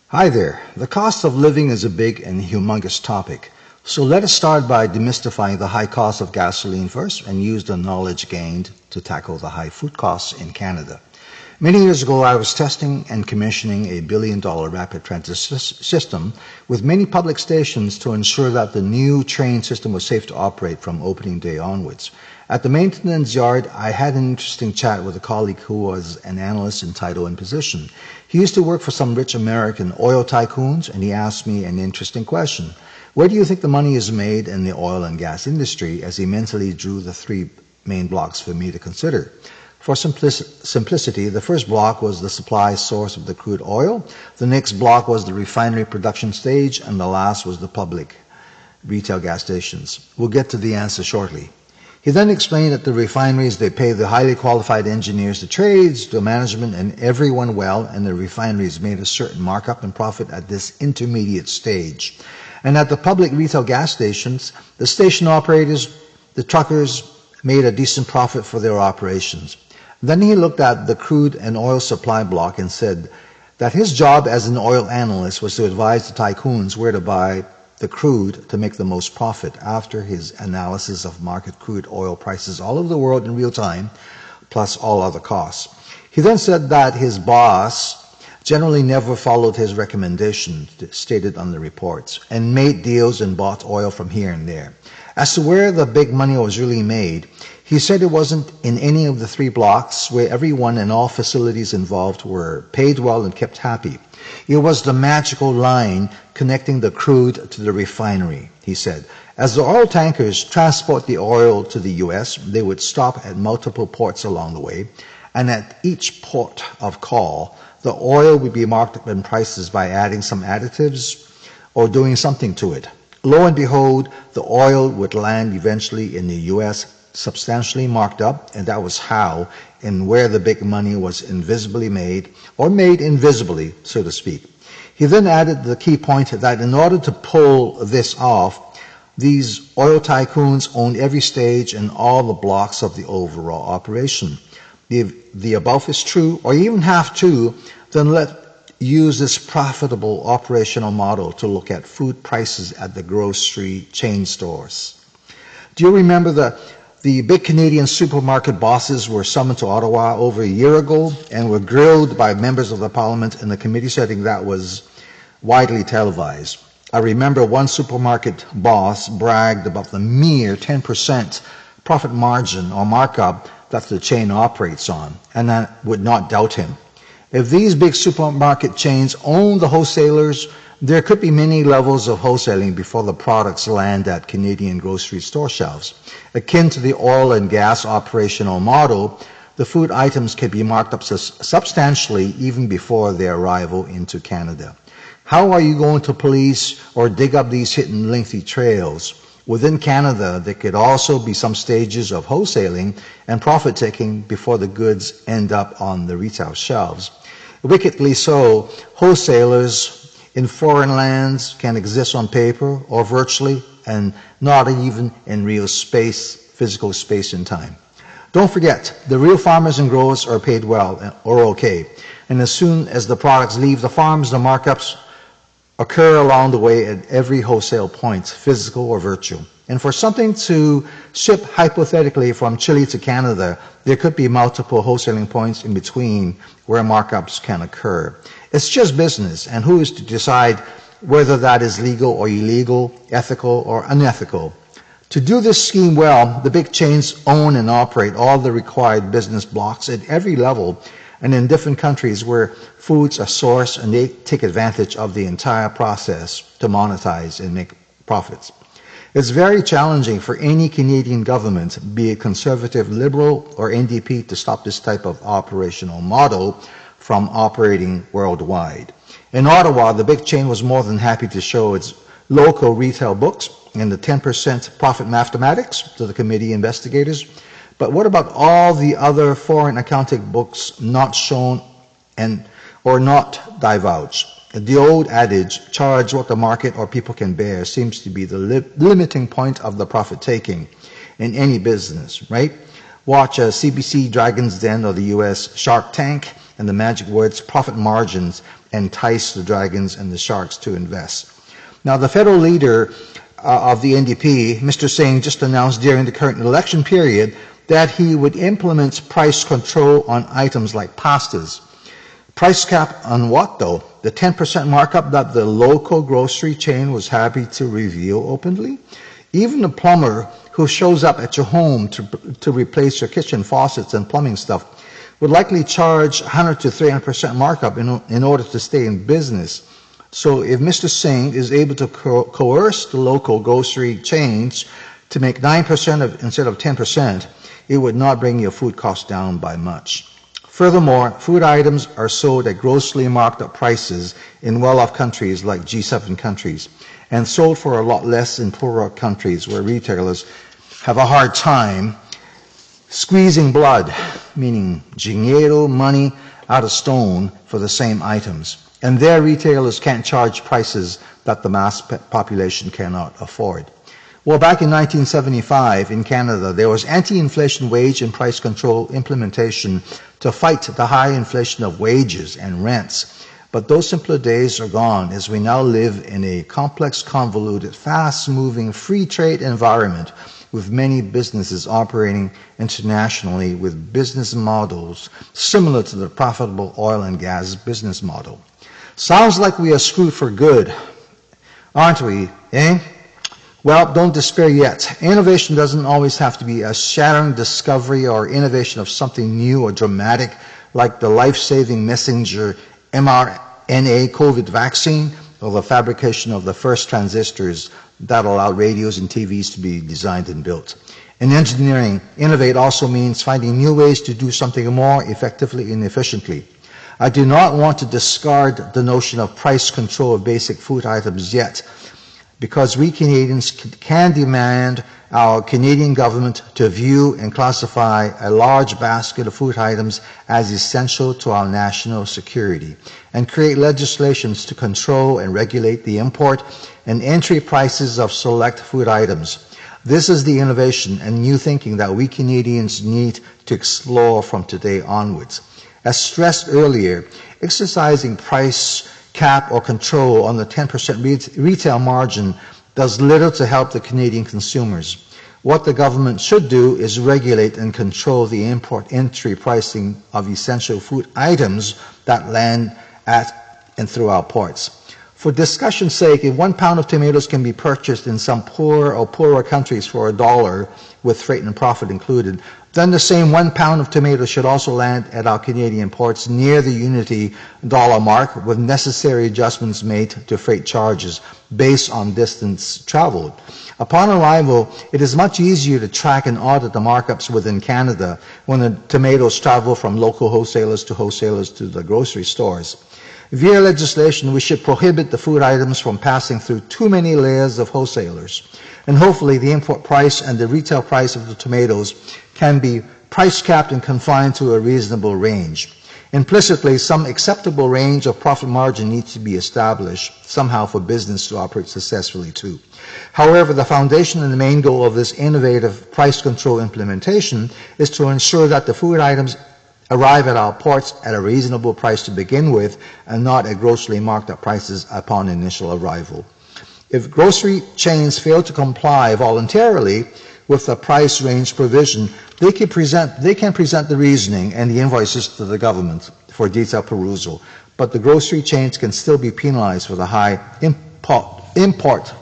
Hi there. The cost of living is a big and humongous topic. So let us start by demystifying the high cost of gasoline first and use the knowledge gained to tackle the high food costs in Canada. Many years ago, I was testing and commissioning a billion-dollar rapid transit system with many public stations to ensure that the new train system was safe to operate from opening day onwards. At the maintenance yard, I had an interesting chat with a colleague who was an analyst in title and position. He used to work for some rich American oil tycoons, and he asked me an interesting question. Where do you think the money is made in the oil and gas industry? As he mentally drew the three main blocks for me to consider. For simplicity, the first block was the supply source of the crude oil, the next block was the refinery production stage, and the last was the public retail gas stations. We'll get to the answer shortly. He then explained that the refineries, they pay the highly qualified engineers, the trades, the management, and everyone well, and the refineries made a certain markup and profit at this intermediate stage. And at the public retail gas stations, the station operators, the truckers, made a decent profit for their operations. Then he looked at the crude and oil supply block and said that his job as an oil analyst was to advise the tycoons where to buy the crude to make the most profit after his analysis of market crude oil prices all over the world in real time, plus all other costs. He then said that his boss generally never followed his recommendations stated on the reports and made deals and bought oil from here and there. As to where the big money was really made, he said it wasn't in any of the three blocks where everyone and all facilities involved were paid well and kept happy. It was the magical line connecting the crude to the refinery, he said. As the oil tankers transport the oil to the U.S., they would stop at multiple ports along the way, and at each port of call, the oil would be marked up in prices by adding some additives or doing something to it. Lo and behold, the oil would land eventually in the U.S., substantially marked up, and that was how and where the big money was invisibly made, or made invisibly, so to speak. He then added the key point that in order to pull this off, these oil tycoons owned every stage and all the blocks of the overall operation. If the above is true, or even half true, then let's use this profitable operational model to look at food prices at the grocery chain stores. Do you remember the big Canadian supermarket bosses were summoned to Ottawa over a year ago and were grilled by members of the Parliament in a committee setting that was widely televised? I remember one supermarket boss bragged about the mere 10% profit margin or markup that the chain operates on, and I would not doubt him. If these big supermarket chains own the wholesalers, there could be many levels of wholesaling before the products land at Canadian grocery store shelves. Akin to the oil and gas operational model, the food items can be marked up substantially even before their arrival into Canada. How are you going to police or dig up these hidden lengthy trails? Within Canada, there could also be some stages of wholesaling and profit-taking before the goods end up on the retail shelves. Wickedly so, wholesalers in foreign lands can exist on paper or virtually and not even in real space, physical space and time. Don't forget, the real farmers and growers are paid well or okay. And as soon as the products leave the farms, the markups occur along the way at every wholesale point, physical or virtual. And for something to ship hypothetically from Chile to Canada, there could be multiple wholesaling points in between where markups can occur. It's just business, and who is to decide whether that is legal or illegal, ethical or unethical? To do this scheme well, the big chains own and operate all the required business blocks at every level and in different countries where foods are sourced, and they take advantage of the entire process to monetize and make profits. It's very challenging for any Canadian government, be it Conservative, Liberal, or NDP, to stop this type of operational model from operating worldwide. In Ottawa, the big chain was more than happy to show its local retail books and the 10% profit mathematics to the committee investigators. But what about all the other foreign accounting books not shown or not divulged? The old adage, charge what the market or people can bear, seems to be the limiting point of the profit-taking in any business, right? Watch CBC Dragon's Den or the US Shark Tank, and the magic words profit margins entice the dragons and the sharks to invest. Now, the federal leader of the NDP, Mr. Singh, just announced during the current election period that he would implement price control on items like pastas. Price cap on what, though? The 10% markup that the local grocery chain was happy to reveal openly? Even the plumber who shows up at your home to replace your kitchen faucets and plumbing stuff would likely charge 100 to 300% markup in order to stay in business. So if Mr. Singh is able to coerce the local grocery chains to make 9% instead of 10%, it would not bring your food costs down by much. Furthermore, food items are sold at grossly marked up prices in well-off countries like G7 countries, and sold for a lot less in poorer countries where retailers have a hard time squeezing blood, meaning dinheiro, money, out of stone for the same items. And their retailers can't charge prices that the mass population cannot afford. Well, back in 1975 in Canada, there was anti-inflation wage and price control implementation to fight the high inflation of wages and rents. But those simpler days are gone, as we now live in a complex, convoluted, fast-moving, free trade environment with many businesses operating internationally with business models similar to the profitable oil and gas business model. Sounds like we are screwed for good, aren't we, eh? Well, don't despair yet. Innovation doesn't always have to be a shattering discovery or innovation of something new or dramatic, like the life-saving messenger mRNA COVID vaccine or the fabrication of the first transistors that allowed radios and TVs to be designed and built. In engineering, innovate also means finding new ways to do something more effectively and efficiently. I do not want to discard the notion of price control of basic food items yet, because we Canadians can demand our Canadian government to view and classify a large basket of food items as essential to our national security, and create legislations to control and regulate the import and entry prices of select food items. This is the innovation and new thinking that we Canadians need to explore from today onwards. As stressed earlier, exercising price cap or control on the 10% retail margin does little to help the Canadian consumers. What the government should do is regulate and control the import-entry pricing of essential food items that land at and through our ports. For discussion's sake, if 1 pound of tomatoes can be purchased in some poorer or poorer countries for $1 with freight and profit included, then the same 1 pound of tomatoes should also land at our Canadian ports near the unity dollar mark, with necessary adjustments made to freight charges based on distance traveled. Upon arrival, it is much easier to track and audit the markups within Canada when the tomatoes travel from local wholesalers to the grocery stores. Via legislation, we should prohibit the food items from passing through too many layers of wholesalers. And hopefully the import price and the retail price of the tomatoes can be price capped and confined to a reasonable range. Implicitly, some acceptable range of profit margin needs to be established somehow for business to operate successfully too. However, the foundation and the main goal of this innovative price control implementation is to ensure that the food items arrive at our ports at a reasonable price to begin with, and not at grossly marked up prices upon initial arrival. If grocery chains fail to comply voluntarily with the price range provision, they can present the reasoning and the invoices to the government for detailed perusal, but the grocery chains can still be penalized for the high import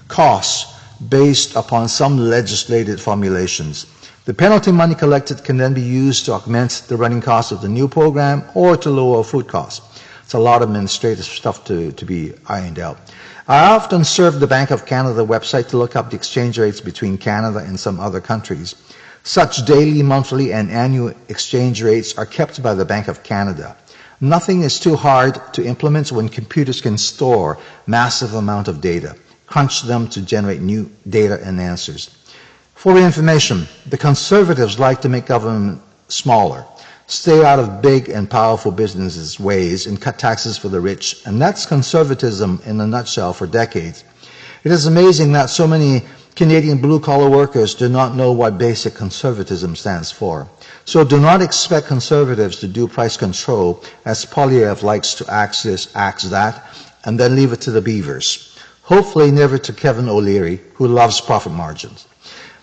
costs based upon some legislated formulations. The penalty money collected can then be used to augment the running costs of the new program or to lower food costs. It's a lot of administrative stuff to be ironed out. I often surf the Bank of Canada website to look up the exchange rates between Canada and some other countries. Such daily, monthly, and annual exchange rates are kept by the Bank of Canada. Nothing is too hard to implement when computers can store massive amount of data, crunch them to generate new data and answers. For your information, the Conservatives like to make government smaller, stay out of big and powerful businesses' ways, and cut taxes for the rich. And that's conservatism in a nutshell for decades. It is amazing that so many Canadian blue-collar workers do not know what basic conservatism stands for. So do not expect conservatives to do price control, as Polyev likes to axe this, axe that, and then leave it to the beavers. Hopefully never to Kevin O'Leary, who loves profit margins.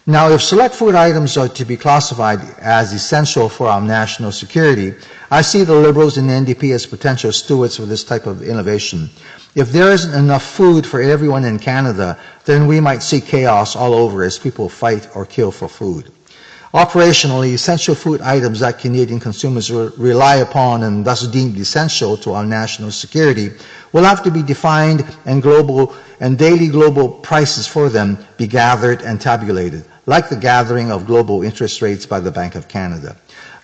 Now, if select food items are to be classified as essential for our national security, I see the Liberals and the NDP as potential stewards for this type of innovation. If there isn't enough food for everyone in Canada, then we might see chaos all over as people fight or kill for food. Operationally, essential food items that Canadian consumers rely upon and thus deemed essential to our national security will have to be defined, and daily global prices for them be gathered and tabulated, like the gathering of global interest rates by the Bank of Canada.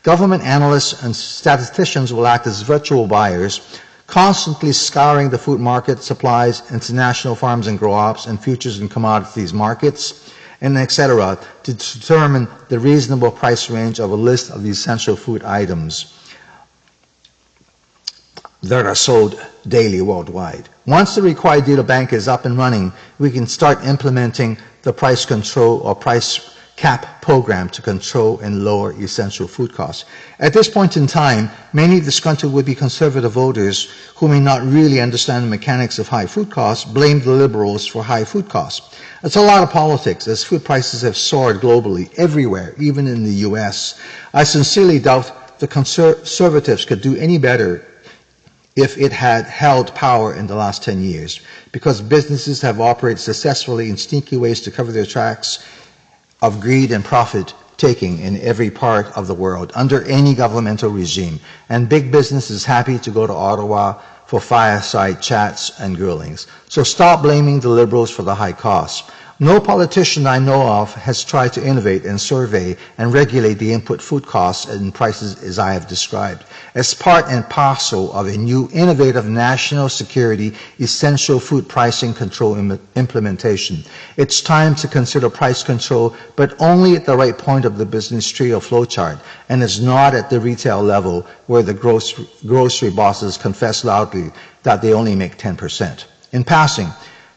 Government analysts and statisticians will act as virtual buyers, constantly scouring the food market, supplies, international farms and grow-ops, and futures and commodities markets, and etc., to determine the reasonable price range of a list of the essential food items that are sold daily worldwide. Once the required data bank is up and running, we can start implementing the price control or price cap program to control and lower essential food costs. At this point in time, many disgruntled would-be conservative voters who may not really understand the mechanics of high food costs blame the Liberals for high food costs. It's a lot of politics, as food prices have soared globally, everywhere, even in the US. I sincerely doubt the Conservatives could do any better if it had held power in the last 10 years, because businesses have operated successfully in sneaky ways to cover their tracks of greed and profit taking in every part of the world under any governmental regime, and big business is happy to go to Ottawa for fireside chats and grillings. So stop blaming the Liberals for the high costs. No politician I know of has tried to innovate and survey and regulate the input food costs and prices as I have described, as part and parcel of a new innovative national security essential food pricing control implementation. It's time to consider price control, but only at the right point of the business tree or flowchart, and is not at the retail level where the grocery bosses confess loudly that they only make 10%. In passing,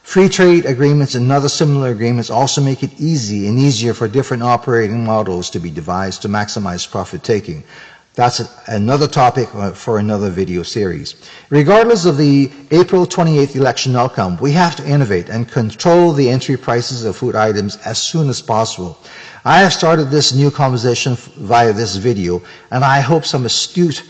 free trade agreements and other similar agreements also make it easy and easier for different operating models to be devised to maximize profit taking. That's another topic for another video series. Regardless of the April 28th election outcome, we have to innovate and control the entry prices of food items as soon as possible. I have started this new conversation via this video, and I hope some astute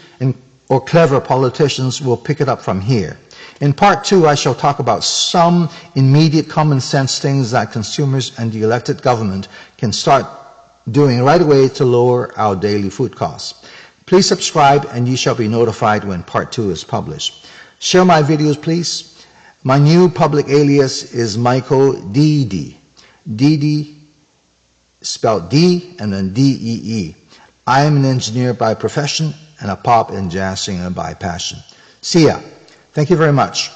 or clever politicians will pick it up from here. In part 2, I shall talk about some immediate common sense things that consumers and the elected government can start doing right away to lower our daily food costs. Please subscribe and you shall be notified when part 2 is published. Share my videos, please. My new public alias is Michael DD. DD spelled D and then D-E-E. I am an engineer by profession and a pop and jazz singer by passion. See ya. Thank you very much.